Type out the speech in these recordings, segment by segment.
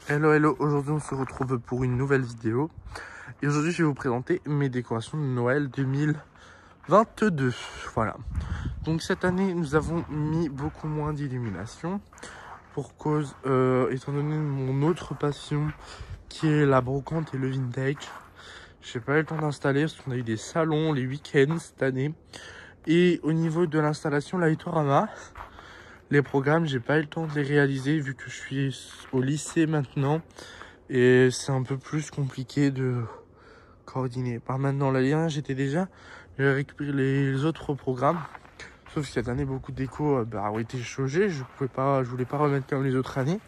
Hello hello, aujourd'hui on se retrouve pour une nouvelle vidéo. Et aujourd'hui je vais vous présenter mes décorations de Noël 2022. Voilà. Donc cette année nous avons mis beaucoup moins d'illumination. Pour cause, étant donné mon autre passion qui est la brocante et le vintage. J'ai pas eu le temps d'installer parce qu'on a eu des salons les week-ends cette année. Et au niveau de l'installation Lightorama, les programmes, j'ai pas eu le temps de les réaliser vu que je suis au lycée maintenant et c'est un peu plus compliqué de coordonner. Par maintenant, l'année j'étais déjà, j'ai récupéré les autres programmes, sauf que cette année beaucoup de déco ont été changés. Je voulais pas remettre comme les autres années.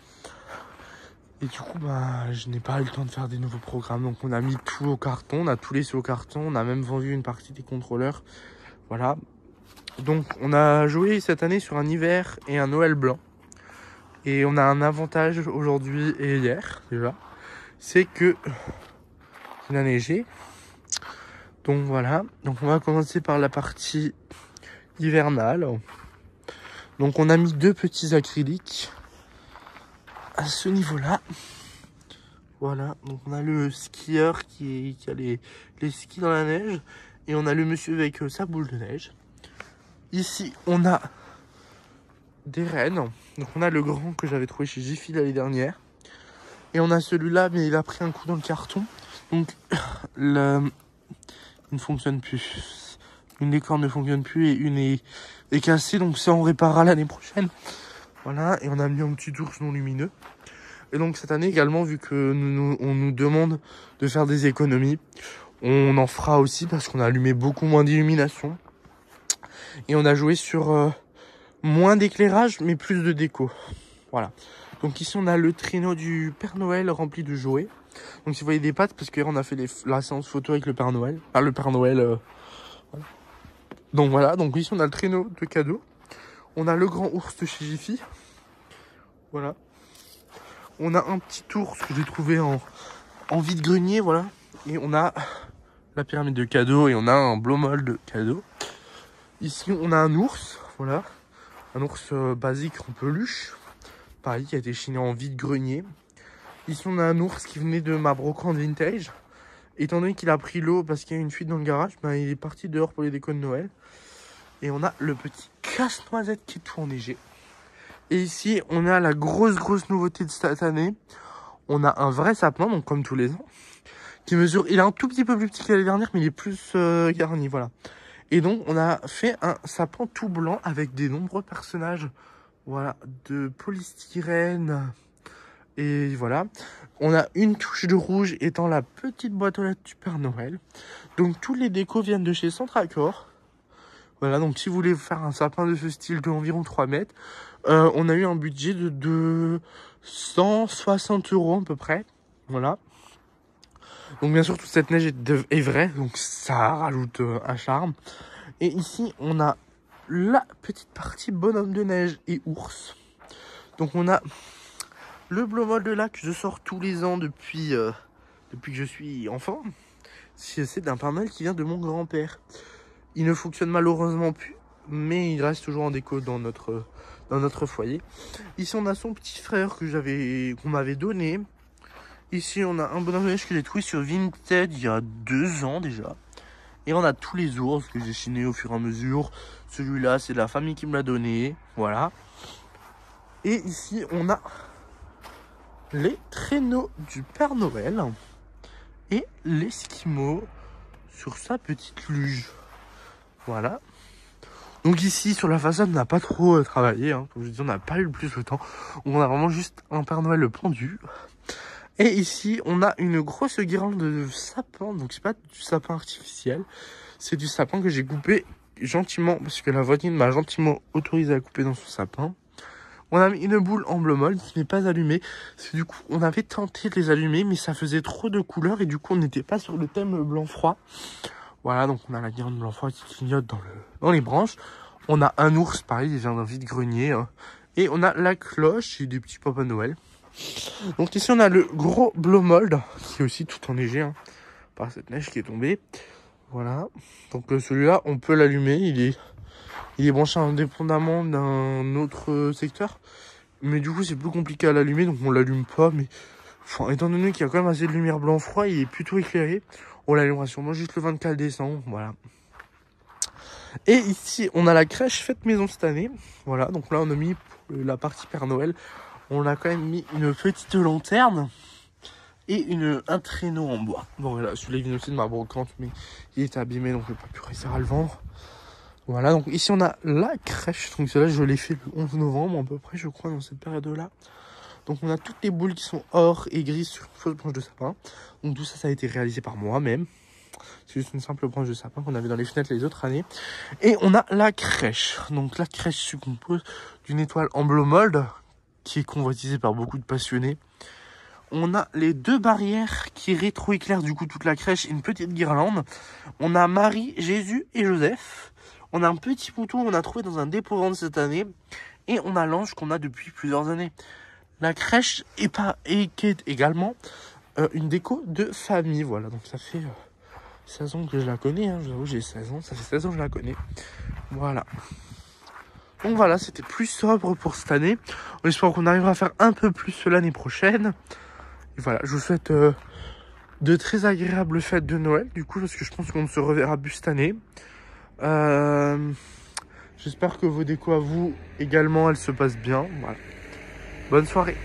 Et du coup, je n'ai pas eu le temps de faire des nouveaux programmes. Donc on a mis tout au carton, on a tout laissé au carton, on a même vendu une partie des contrôleurs. Voilà. Donc on a joué cette année sur un hiver et un Noël blanc. Et on a un avantage aujourd'hui et hier déjà. C'est que il a neigé. Donc voilà. Donc on va commencer par la partie hivernale. Donc on a mis deux petits acryliques à ce niveau-là. Voilà. Donc on a le skieur qui a les skis dans la neige. Et on a le monsieur avec sa boule de neige. Ici, on a des rennes. Donc on a le grand que j'avais trouvé chez Jiffy l'année dernière. Et on a celui-là, mais il a pris un coup dans le carton. Donc il ne fonctionne plus. Une des cordes ne fonctionne plus et une est cassée. Donc ça, on réparera l'année prochaine. Voilà. Et on a mis un petit ours non lumineux. Et donc cette année également, vu que on nous demande de faire des économies, on en fera aussi parce qu'on a allumé beaucoup moins d'illumination. Et on a joué sur moins d'éclairage, mais plus de déco. Voilà. Donc ici, on a le traîneau du Père Noël rempli de jouets. Donc si vous voyez des pattes, parce qu'hier, on a fait la séance photo avec le Père Noël. Ah, le Père Noël. Voilà. Donc voilà. Donc ici, on a le traîneau de cadeaux. On a le grand ours de chez Jiffy. Voilà. On a un petit ours que j'ai trouvé en vide-grenier. Voilà. Et on a la pyramide de cadeaux et on a un blowmold de cadeaux. Ici, on a un ours. Voilà. Un ours basique en peluche. Pareil, qui a été chiné en vide-grenier. Ici, on a un ours qui venait de ma brocante vintage. Étant donné qu'il a pris l'eau parce qu'il y a une fuite dans le garage, il est parti dehors pour les décos de Noël. Et on a le petit casse-noisette qui est tout enneigé. Et ici, on a la grosse nouveauté de cette année. On a un vrai sapin, donc comme tous les ans, qui mesure... Il est un tout petit peu plus petit que l'année dernière, mais il est plus garni, voilà. Et donc, on a fait un sapin tout blanc avec des nombreux personnages, voilà, de polystyrène. Et voilà, on a une touche de rouge étant la petite boîte aux lettres du Père Noël. Donc tous les décos viennent de chez Centracor. Voilà, donc si vous voulez faire un sapin de ce style de environ 3 mètres, on a eu un budget de 160 € à peu près. Voilà. Donc bien sûr, toute cette neige est vraie, donc ça rajoute un charme. Et ici, on a la petite partie bonhomme de neige et ours. Donc on a... le blowmold de là que je sors tous les ans depuis que je suis enfant, c'est d'un Père Noël qui vient de mon grand-père. Il ne fonctionne malheureusement plus, mais il reste toujours en déco dans notre foyer. Ici, on a son petit frère qu'on m'avait donné. Ici, on a un bonhomme de neige que j'ai trouvé sur Vinted il y a 2 ans déjà. Et on a tous les ours que j'ai chinés au fur et à mesure. Celui-là, c'est la famille qui me l'a donné. Voilà. Et ici, on a les traîneaux du Père Noël et l'esquimau sur sa petite luge. Voilà. Donc ici, sur la façade, on n'a pas trop travaillé. Comme je dis, on n'a pas eu le plus le temps. On a vraiment juste un Père Noël pendu. Et ici, on a une grosse guirlande de sapin. Donc c'est pas du sapin artificiel. C'est du sapin que j'ai coupé gentiment, parce que la voisine m'a gentiment autorisé à couper dans son sapin. On a mis une boule en blowmold qui n'est pas allumée. Parce que du coup, on avait tenté de les allumer, mais ça faisait trop de couleurs. Et du coup, on n'était pas sur le thème blanc-froid. Voilà, donc on a la guirlande blanc-froid qui clignote dans les branches. On a un ours, pareil, il vient d'un vide-grenier. Et on a la cloche et des petits Papa Noël. Donc ici, on a le gros blowmold, qui est aussi tout enneigé par cette neige qui est tombée. Voilà. Donc celui-là, on peut l'allumer. Il est branché indépendamment d'un autre secteur. Mais du coup, c'est plus compliqué à l'allumer. Donc, on l'allume pas. Mais Enfin, étant donné qu'il y a quand même assez de lumière blanc-froid, il est plutôt éclairé. On l'allumera sûrement juste le 24 décembre, voilà. Et ici, on a la crèche fête maison cette année. Voilà, donc là, on a mis pour la partie Père Noël, on a quand même mis une petite lanterne et un traîneau en bois. Bon, voilà, celui-là, il vient aussi de ma brocante, mais il est abîmé, donc je n'ai pas pu réussir à le vendre. Voilà, donc ici, on a la crèche. Donc celle-là, je l'ai fait le 11 novembre, à peu près, je crois, dans cette période-là. Donc on a toutes les boules qui sont or et grises sur une fausse branche de sapin. Donc tout ça, ça a été réalisé par moi-même. C'est juste une simple branche de sapin qu'on avait dans les fenêtres les autres années. Et on a la crèche. Donc la crèche se compose d'une étoile en blow mold qui est convoitisée par beaucoup de passionnés. On a les 2 barrières qui rétro-éclairent du coup toute la crèche et une petite guirlande. On a Marie, Jésus et Joseph. On a un petit mouton qu'on a trouvé dans un dépôt-vente cette année. Et on a l'ange qu'on a depuis plusieurs années. La crèche est également une déco de famille. Voilà, donc ça fait 16 ans que je la connais. Hein. Je vous avoue, j'ai 16 ans. Ça fait 16 ans que je la connais. Voilà. Donc voilà, c'était plus sobre pour cette année. On espère qu'on arrivera à faire un peu plus l'année prochaine. Et voilà, je vous souhaite de très agréables fêtes de Noël. Du coup, parce que je pense qu'on se reverra plus cette année. J'espère que vos décos à vous également, elles se passent bien. Voilà. Bonne soirée.